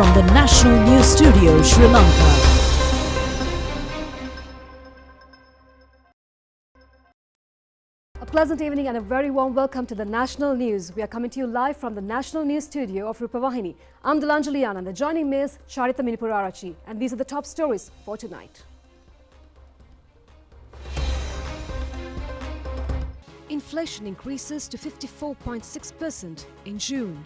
from the National News Studio, Sri Lanka. A pleasant evening and a very warm welcome to the National News. We are coming to you live from the National News Studio of Rupavahini. I'm Delanjali Anand and joining me is Charita Minipurarachi, and these are the top stories for tonight. Inflation increases to 54.6% in June.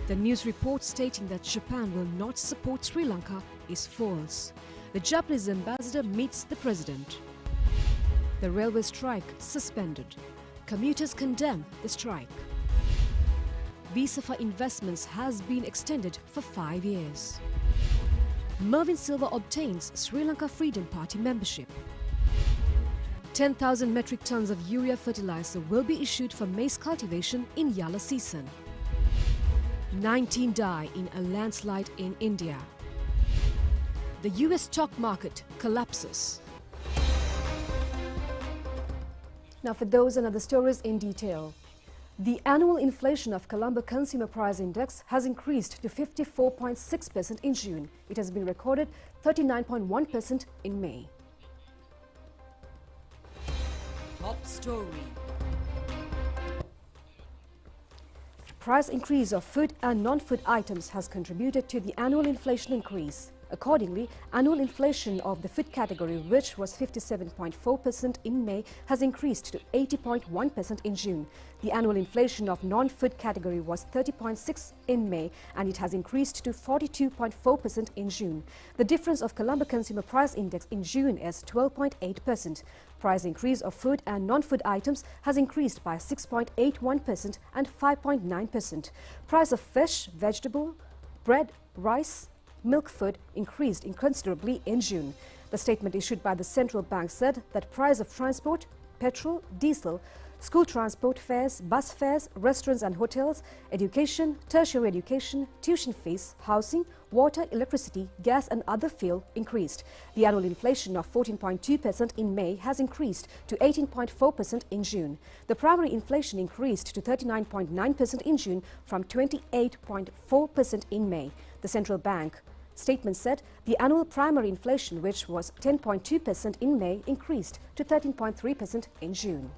The news report stating that Japan will not support Sri Lanka is false. The Japanese ambassador meets the president. The railway strike suspended. Commuters condemn the strike. Visa for investments has been extended for 5 years. Mervyn Silva obtains Sri Lanka Freedom Party membership. 10,000 metric tons of urea fertilizer will be issued for maize cultivation in Yala season. 19 die in a landslide in India. The US stock market collapses. Now for those and other stories in detail. The annual inflation of Colombo Consumer Price Index has increased to 54.6% in June. It has been recorded 39.1% in May. Top story. Price increase of food and non-food items has contributed to the annual inflation increase. Accordingly, annual inflation of the food category, which was 57.4% in May, has increased to 80.1% in June. The annual inflation of non-food category was 30.6% in May, and it has increased to 42.4% in June. The difference of Colombo Consumer Price Index in June is 12.8%. Price increase of food and non-food items has increased by 6.81% and 5.9%. Price of fish, vegetable, bread, rice, milk food increased considerably in June. The statement issued by the central bank said that price of transport, petrol, diesel, school transport fares, bus fares, restaurants and hotels, education, tertiary education, tuition fees, housing, water, electricity, gas and other fuel increased. The annual inflation of 14.2% in May has increased to 18.4% in June. The primary inflation increased to 39.9% in June from 28.4% in May. The central bank statement said the annual primary inflation, which was 10.2% in May, increased to 13.3% in June.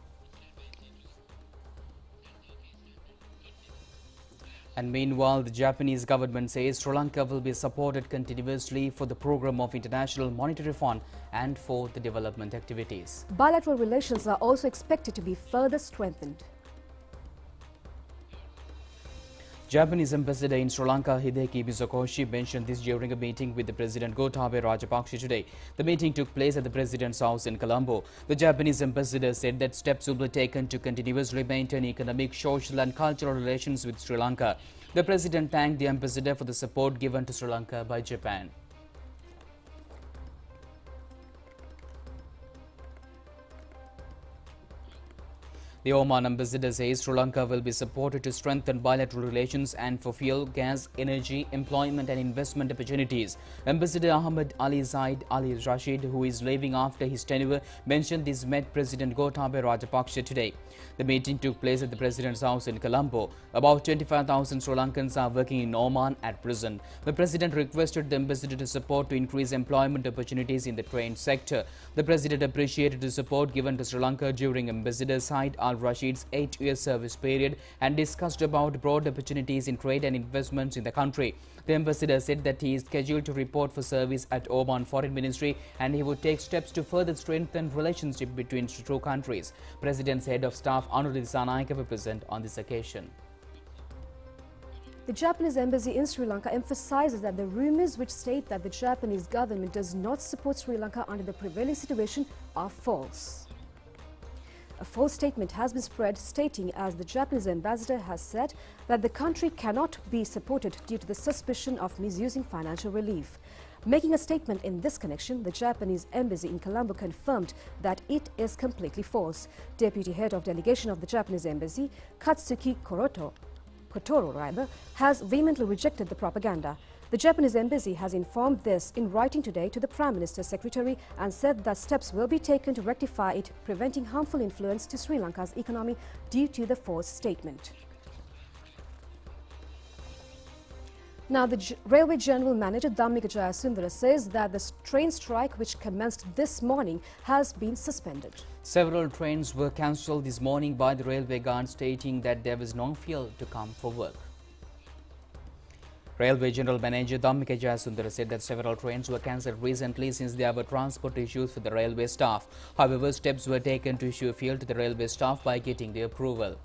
And meanwhile, the Japanese government says Sri Lanka will be supported continuously for the program of International Monetary Fund and for the development activities. Bilateral relations are also expected to be further strengthened. Japanese ambassador in Sri Lanka, Hideki Mizokoshi, mentioned this during a meeting with the President Gotabaya Rajapaksa today. The meeting took place at the President's house in Colombo. The Japanese ambassador said that steps will be taken to continuously maintain economic, social and cultural relations with Sri Lanka. The President thanked the ambassador for the support given to Sri Lanka by Japan. The Oman ambassador says Sri Lanka will be supported to strengthen bilateral relations and for fuel, gas, energy, employment and investment opportunities. Ambassador Ahmed Ali Zaid Ali Rashid, who is leaving after his tenure, mentioned this met President Gotabaya Rajapaksa today. The meeting took place at the President's house in Colombo. About 25,000 Sri Lankans are working in Oman at present. The President requested the ambassador to support to increase employment opportunities in the trade sector. The President appreciated the support given to Sri Lanka during Ambassador Zaid Al-Rashid's 8-year service period and discussed about broad opportunities in trade and investments in the country. The ambassador said that he is scheduled to report for service at Oman Foreign Ministry and he would take steps to further strengthen relationship between the two countries. President's head of staff Anuruddha Dissanayake was present on this occasion. The Japanese embassy in Sri Lanka emphasizes that the rumors which state that the Japanese government does not support Sri Lanka under the prevailing situation are false. A false statement has been spread stating, as the Japanese ambassador has said, that the country cannot be supported due to the suspicion of misusing financial relief. Making a statement in this connection, the Japanese embassy in Colombo confirmed that it is completely false. Deputy head of delegation of the Japanese embassy, Katsuki Kotoro, has vehemently rejected the propaganda. The Japanese embassy has informed this in writing today to the Prime Minister's secretary and said that steps will be taken to rectify it, preventing harmful influence to Sri Lanka's economy due to the false statement. Now, the Railway General Manager Dhammika Jayasundara says that the train strike which commenced this morning has been suspended. Several trains were cancelled this morning by the railway guard, stating that there was no fuel to come for work. Railway General Manager Dhammika Jayasundara said that several trains were cancelled recently since there were transport issues for the railway staff. However, steps were taken to issue fuel to the railway staff by getting the approval.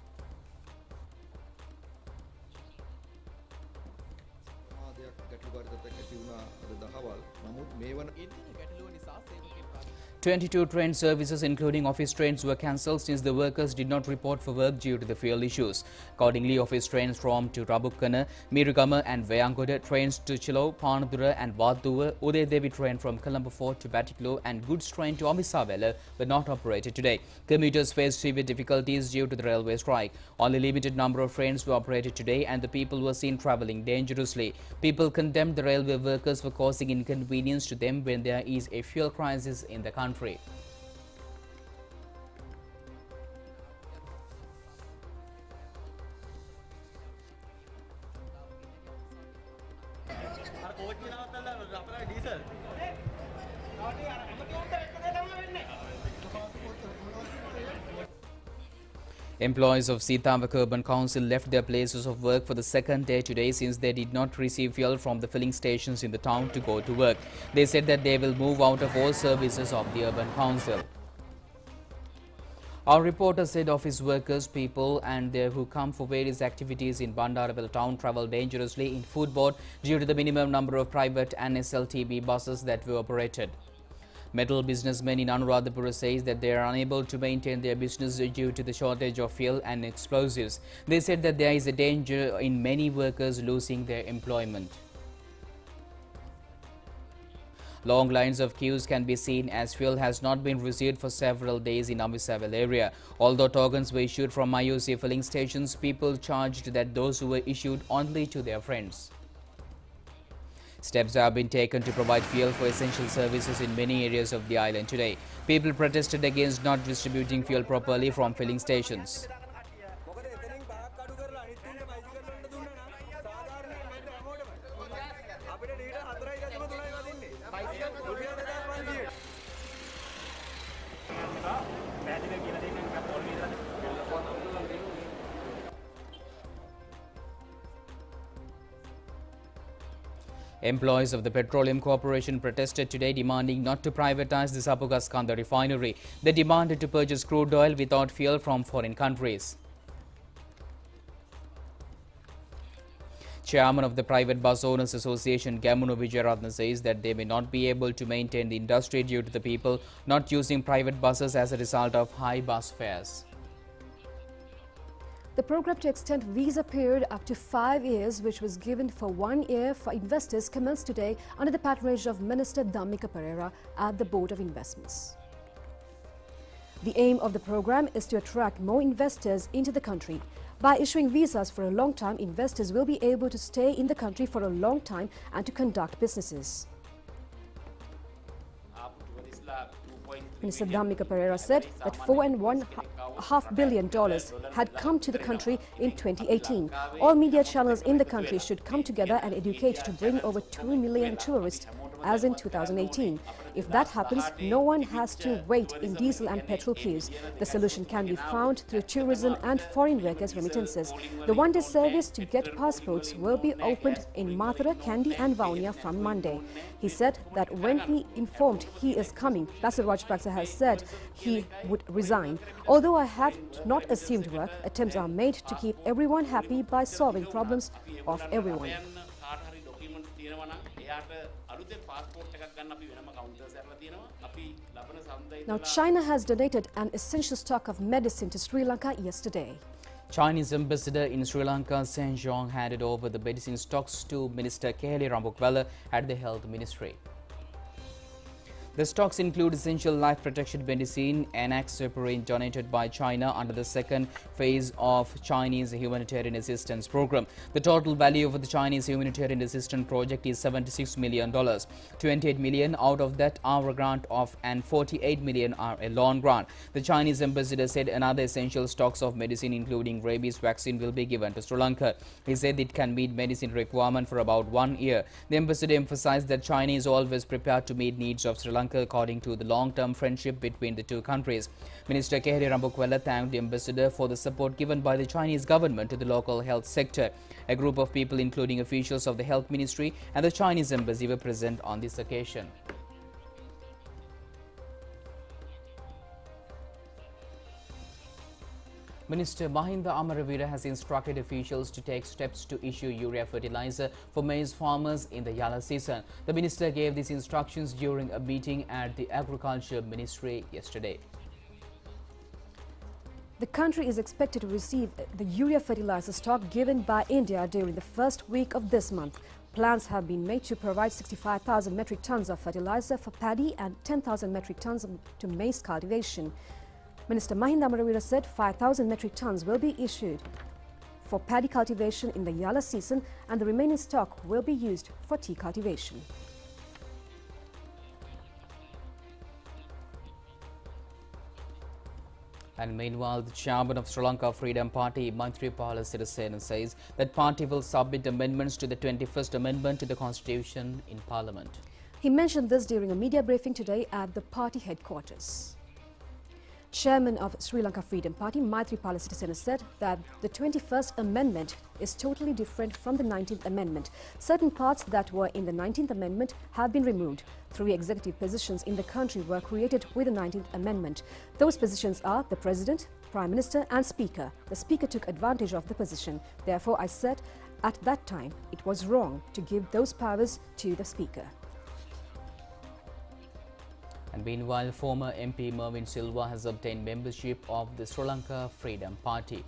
In 22 train services including office trains were cancelled since the workers did not report for work due to the fuel issues. Accordingly, office trains from to Rabukkana, Mirugama and Wayangoda, trains to Chilo, Panadura and Wadduwa, Udedevi train from Colombo Fort to Batiklo and goods train to Amisawela were not operated today. Commuters faced severe difficulties due to the railway strike. Only limited number of trains were operated today and the people were seen travelling dangerously. People condemned the railway workers for causing inconvenience to them when there is a fuel crisis in the country. Employees of Sitawaka Urban Council left their places of work for the second day today since they did not receive fuel from the filling stations in the town to go to work. They said that they will move out of all services of the Urban Council. Our reporter said office workers, people and they who come for various activities in Bandarapalli town travel dangerously in footboard due to the minimum number of private and SLTB buses that were operated. Metal businessmen in Anuradhapura says that they are unable to maintain their business due to the shortage of fuel and explosives. They said that there is a danger in many workers losing their employment. Long lines of queues can be seen as fuel has not been received for several days in Amisawel area. Although tokens were issued from IOC filling stations, people charged that those who were issued only to their friends. Steps have been taken to provide fuel for essential services in many areas of the island today. People protested against not distributing fuel properly from filling stations. Employees of the Petroleum Corporation protested today, demanding not to privatize the Sapugaskanda refinery. They demanded to purchase crude oil without fuel from foreign countries. Chairman of the Private Bus Owners Association, Gamunu Vijayaratna, says that they may not be able to maintain the industry due to the people not using private buses as a result of high bus fares. The program to extend visa period up to 5 years, which was given for 1 year for investors, commenced today under the patronage of Minister Dhammika Perera at the Board of Investments. The aim of the program is to attract more investors into the country. By issuing visas for a long time, investors will be able to stay in the country for a long time and to conduct businesses. Minister Dhammika Perera said that $4.5 billion had come to the country in 2018. All media channels in the country should come together and educate to bring over 2 million tourists as in 2018. If that happens, no one has to wait in diesel and petrol queues. The solution can be found through tourism and foreign workers' remittances. The one-day service to get passports will be opened in Mathura, Kandy and Vaunia from Monday. He said that when he informed he is coming, Basil Rajapaksa has said he would resign. Although I have not assumed work, attempts are made to keep everyone happy by solving problems of everyone. Now, China has donated an essential stock of medicine to Sri Lanka yesterday. Chinese ambassador in Sri Lanka, Sen Zhong, handed over the medicine stocks to Minister Keheli Rambukwala at the Health Ministry. The stocks include essential life protection medicine and enoxaparin donated by China under the second phase of Chinese humanitarian assistance program. The total value of the Chinese humanitarian assistance project is $76 million. 28 million out of that are a grant of and 48 million are a loan grant. The Chinese ambassador said another essential stocks of medicine including rabies vaccine will be given to Sri Lanka. He said it can meet medicine requirement for about 1 year. The ambassador emphasized that China is always prepared to meet needs of Sri Lanka according to the long-term friendship between the two countries. Minister Kehri Rambukwella thanked the ambassador for the support given by the Chinese government to the local health sector. A group of people including officials of the health ministry and the Chinese embassy were present on this occasion. Minister Mahinda Amaravira has instructed officials to take steps to issue urea fertilizer for maize farmers in the Yala season. The minister gave these instructions during a meeting at the Agriculture Ministry yesterday. The country is expected to receive the urea fertilizer stock given by India during the first week of this month. Plans have been made to provide 65,000 metric tons of fertilizer for paddy and 10,000 metric tons to maize cultivation. Minister Mahinda Amaravira said 5,000 metric tons will be issued for paddy cultivation in the Yala season and the remaining stock will be used for tea cultivation. And meanwhile, the chairman of Sri Lanka Freedom Party, Maithripala Sirisena, says that party will submit amendments to the 21st Amendment to the Constitution in Parliament. He mentioned this during a media briefing today at the party headquarters. Chairman of Sri Lanka Freedom Party, Maithripala Sirisena, said that the 21st Amendment is totally different from the 19th Amendment. Certain parts that were in the 19th Amendment have been removed. 3 executive positions in the country were created with the 19th Amendment. Those positions are the President, Prime Minister and Speaker. The Speaker took advantage of the position. Therefore, I said at that time it was wrong to give those powers to the Speaker. And meanwhile, former MP Mervyn Silva has obtained membership of the Sri Lanka Freedom Party.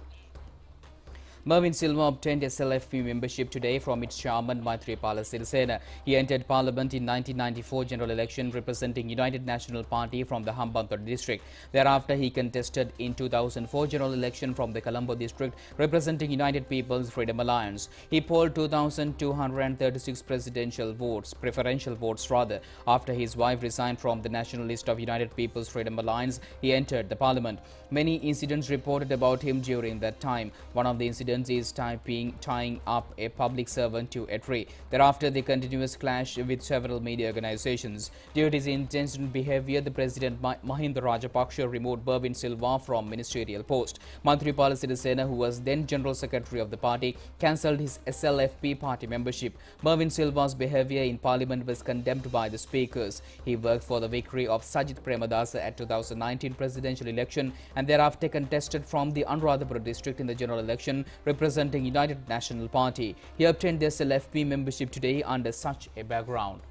Mervyn Silva obtained SLFP membership today from its chairman Maithripala Sirisena. He entered Parliament in 1994 general election representing United National Party from the Hambantota district. Thereafter, he contested in 2004 general election from the Colombo district representing United People's Freedom Alliance. He polled 2,236 preferential votes after his wife resigned from the national list of United People's Freedom Alliance. He entered the Parliament. Many incidents reported about him during that time. One of the incidents is tying up a public servant to a tree. Thereafter, the continuous clash with several media organizations. Due to his intense behavior, the President Mahinda Rajapaksa removed Mervyn Silva from ministerial post. Maithripala Sirisena, who was then General Secretary of the party, cancelled his SLFP party membership. Mervyn Silva's behavior in Parliament was condemned by the speakers. He worked for the victory of Sajith Premadasa at 2019 presidential election and thereafter contested from the Anuradhapura district in the general election representing United National Party. He obtained the SLFP membership today under such a background.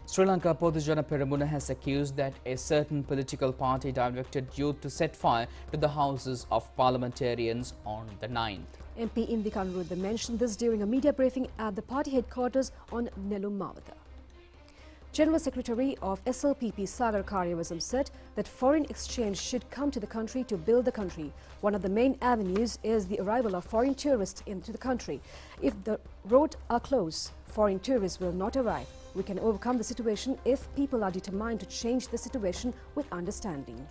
Sri Lanka Podujana Peramuna has accused that a certain political party directed youth to set fire to the houses of parliamentarians on the 9th. MP Indika Anuruddha mentioned this during a media briefing at the party headquarters on Nelum Mavata. General Secretary of SLPP Sagar Karyavasam said that foreign exchange should come to the country to build the country. One of the main avenues is the arrival of foreign tourists into the country. If the roads are closed, foreign tourists will not arrive. We can overcome the situation if people are determined to change the situation with understanding.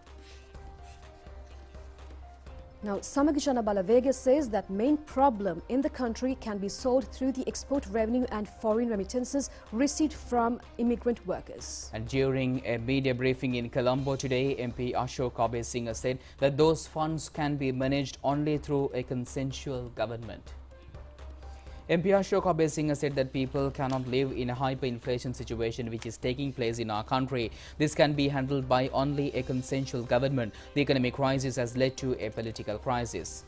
Now, Samagijana Balavega says that main problem in the country can be solved through the export revenue and foreign remittances received from immigrant workers. And during a media briefing in Colombo today, MP Ashok Abesinghe said that those funds can be managed only through a consensual government. MP Ashok Abesinghe said that people cannot live in a hyperinflation situation which is taking place in our country. This can be handled by only a consensual government. The economic crisis has led to a political crisis.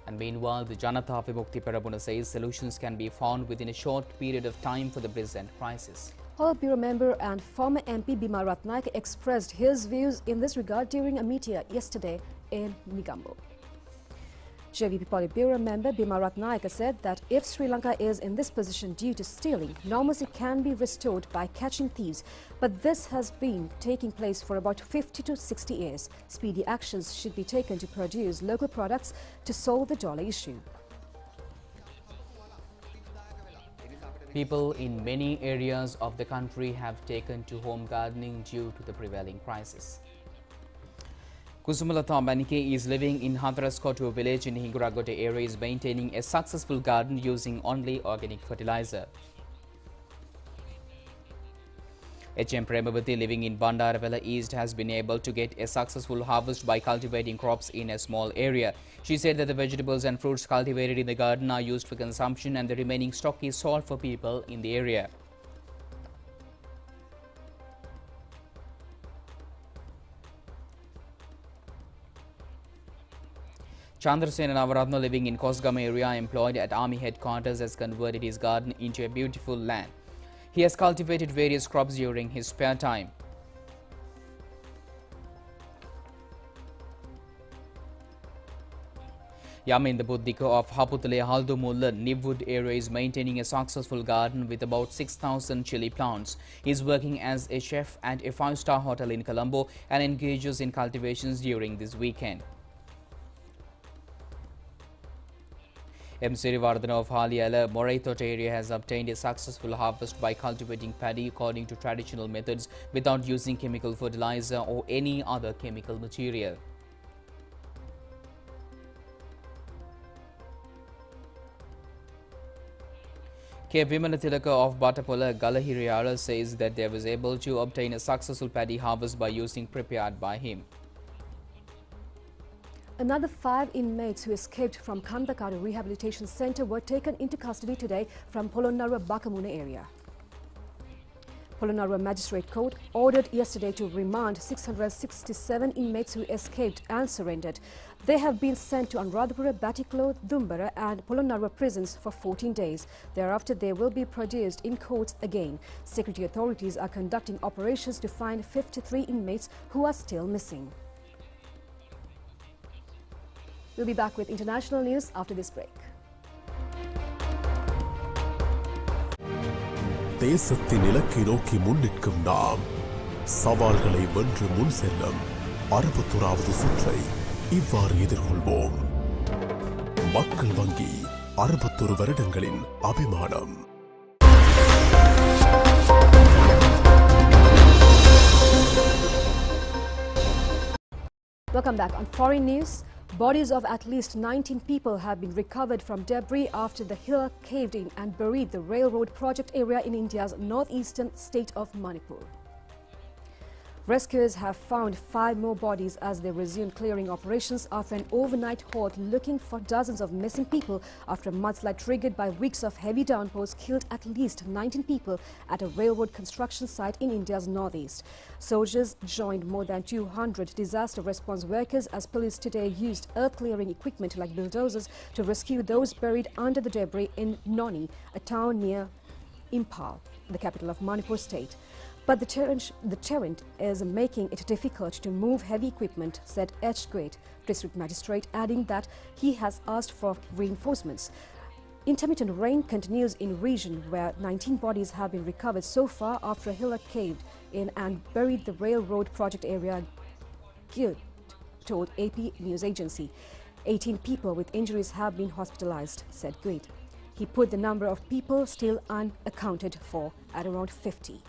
And meanwhile, the Janata Vimukti Peramuna says solutions can be found within a short period of time for the present crisis. Politburo member and former MP Bima Ratnayake expressed his views in this regard during a meeting yesterday in Negombo. JVP Politburo member Bima Ratnayaka said that if Sri Lanka is in this position due to stealing, normalcy can be restored by catching thieves. But this has been taking place for about 50 to 60 years. Speedy actions should be taken to produce local products to solve the dollar issue. People in many areas of the country have taken to home gardening due to the prevailing crisis. Kusumalata Manike is living in Hatharaskotu village in Hinguragote area, is maintaining a successful garden using only organic fertilizer. H.M. Premavati living in Bandaravela East has been able to get a successful harvest by cultivating crops in a small area. She said that the vegetables and fruits cultivated in the garden are used for consumption and the remaining stock is sold for people in the area. Chandrasena Navaratna living in Kosgama area, employed at army headquarters, has converted his garden into a beautiful land. He has cultivated various crops during his spare time. Yaminda Buddhika of Haputale Haldumulla Nivwood area is maintaining a successful garden with about 6,000 chili plants. He is working as a chef at a 5-star hotel in Colombo and engages in cultivations during this weekend. M. Sirivardhana of Haliala Moraithot area has obtained a successful harvest by cultivating paddy according to traditional methods without using chemical fertilizer or any other chemical material. K. Vimalatilaka of Batapola Galahiriara says that they was able to obtain a successful paddy harvest by using prepared by him. Another 5 inmates who escaped from Kandakara Rehabilitation Centre were taken into custody today from Polonnaruwa Bakamuna area. Polonnaruwa Magistrate Court ordered yesterday to remand 667 inmates who escaped and surrendered. They have been sent to Anuradhapura, Batiklo, Dumbara and Polonnaruwa prisons for 14 days. Thereafter, they will be produced in courts again. Security authorities are conducting operations to find 53 inmates who are still missing. We'll be back with international news after this break. தேசத்தின் இலக்கை நோக்கி முன்னிற்கும் நாம் சவால்களை வென்று முன் செல்லும் 61வது சுற்றை இவ்வாறு எதிர்கொள்வோம். மக்கள் வங்கி 61 வருடங்களின் அபிமானம். Welcome back. On foreign news, bodies of at least 19 people have been recovered from debris after the hill caved in and buried the railroad project area in India's northeastern state of Manipur. Rescuers have found 5 more bodies as they resumed clearing operations after an overnight halt looking for dozens of missing people after a mudslide triggered by weeks of heavy downpours killed at least 19 people at a railroad construction site in India's northeast. Soldiers joined more than 200 disaster response workers as police today used earth-clearing equipment like bulldozers to rescue those buried under the debris in Noni, a town near Imphal, the capital of Manipur state. But the terrain is making it difficult to move heavy equipment, said H. Great, district magistrate, adding that he has asked for reinforcements. Intermittent rain continues in region where 19 bodies have been recovered so far after a hillock caved in and buried the railroad project area, Guild told AP news agency. 18 people with injuries have been hospitalized, said Great. He put the number of people still unaccounted for at around 50.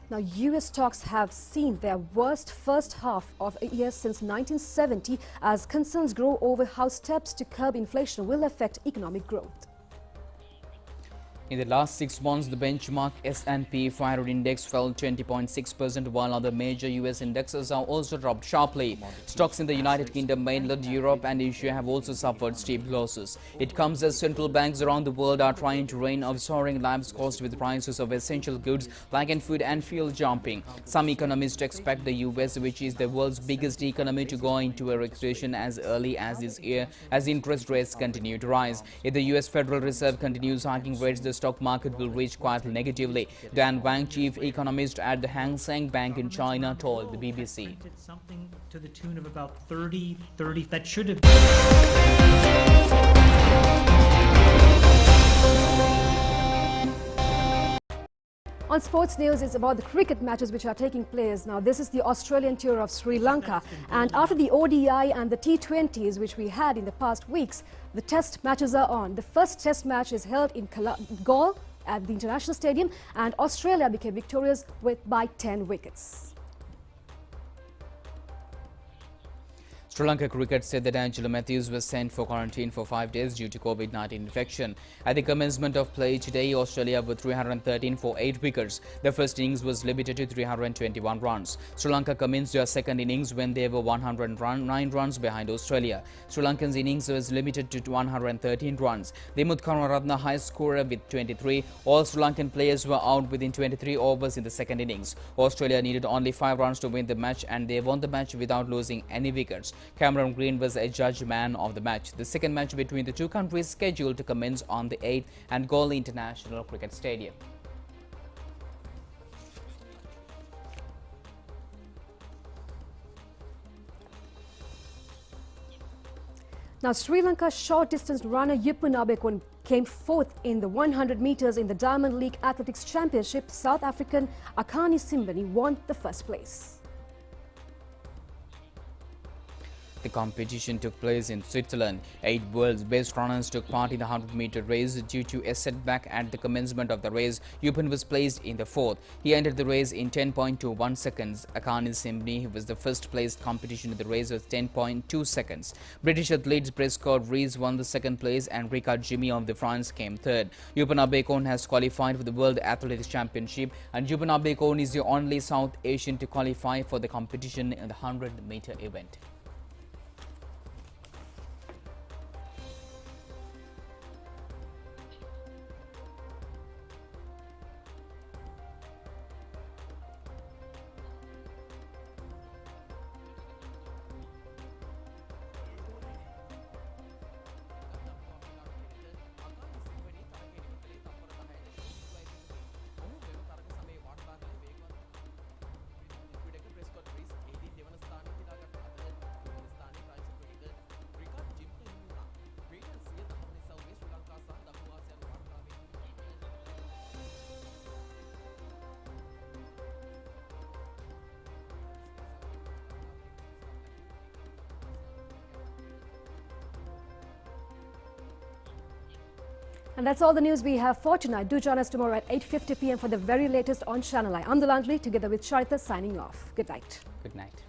Now, U.S. stocks have seen their worst first half of a year since 1970 as concerns grow over how steps to curb inflation will affect economic growth. In the last 6 months, the benchmark S&P 500 index fell 20.6%, while other major U.S. indexes have also dropped sharply. Stocks in the United Kingdom, mainland Europe and Asia have also suffered steep losses. It comes as central banks around the world are trying to rein in soaring lives cost with prices of essential goods like food and fuel jumping. Some economists expect the U.S., which is the world's biggest economy, to go into a recession as early as this year as interest rates continue to rise. If the U.S. Federal Reserve continues hiking rates, the stock market will reach quietly negatively. Dan Wang, chief economist at the Hang Seng Bank in China, told the BBC. Something to the tune of about 30, that should have On sports news, it's about the cricket matches which are taking place. Now, this is the Australian tour of Sri Lanka. And after the ODI and the T20s, which we had in the past weeks, the test matches are on. The first test match is held in Galle at the International Stadium, and Australia became victorious by 10 wickets. Sri Lanka cricket said that Angelo Matthews was sent for quarantine for 5 days due to COVID-19 infection. At the commencement of play today, Australia were 313 for 8 wickets. The first innings was limited to 321 runs. Sri Lanka commenced their second innings when they were 109 runs behind Australia. Sri Lanka's innings was limited to 113 runs. Dimuth Karunaratne, high scorer with 23. All Sri Lankan players were out within 23 overs in the second innings. Australia needed only 5 runs to win the match, and they won the match without losing any wickets. Cameron Green was a judge man of the match. The second match between the two countries scheduled to commence on the 8th at Galle International Cricket Stadium. Now, Sri Lanka's short-distance runner Yupun Abekon came fourth in the 100 meters in the Diamond League Athletics Championship. South African Akani Simbani won the first place. The competition took place in Switzerland. 8 world's best runners took part in the 100-meter race. Due to a setback at the commencement of the race, Yupun was placed in the 4th. He entered the race in 10.21 seconds. Akani Simbani, who was the first-placed competition in the race, was 10.2 seconds. British athletes Prescott Rees won the second place, and Ricard Jimmy of the France came third. Yupun Abekon has qualified for the World Athletics Championship, and Yupun Abekon is the only South Asian to qualify for the competition in the 100-meter event. And that's all the news we have for tonight. Do join us tomorrow at 8:50 p.m. for the very latest on Channel Eye. I'm Delandri, together with Charita, signing off. Good night. Good night.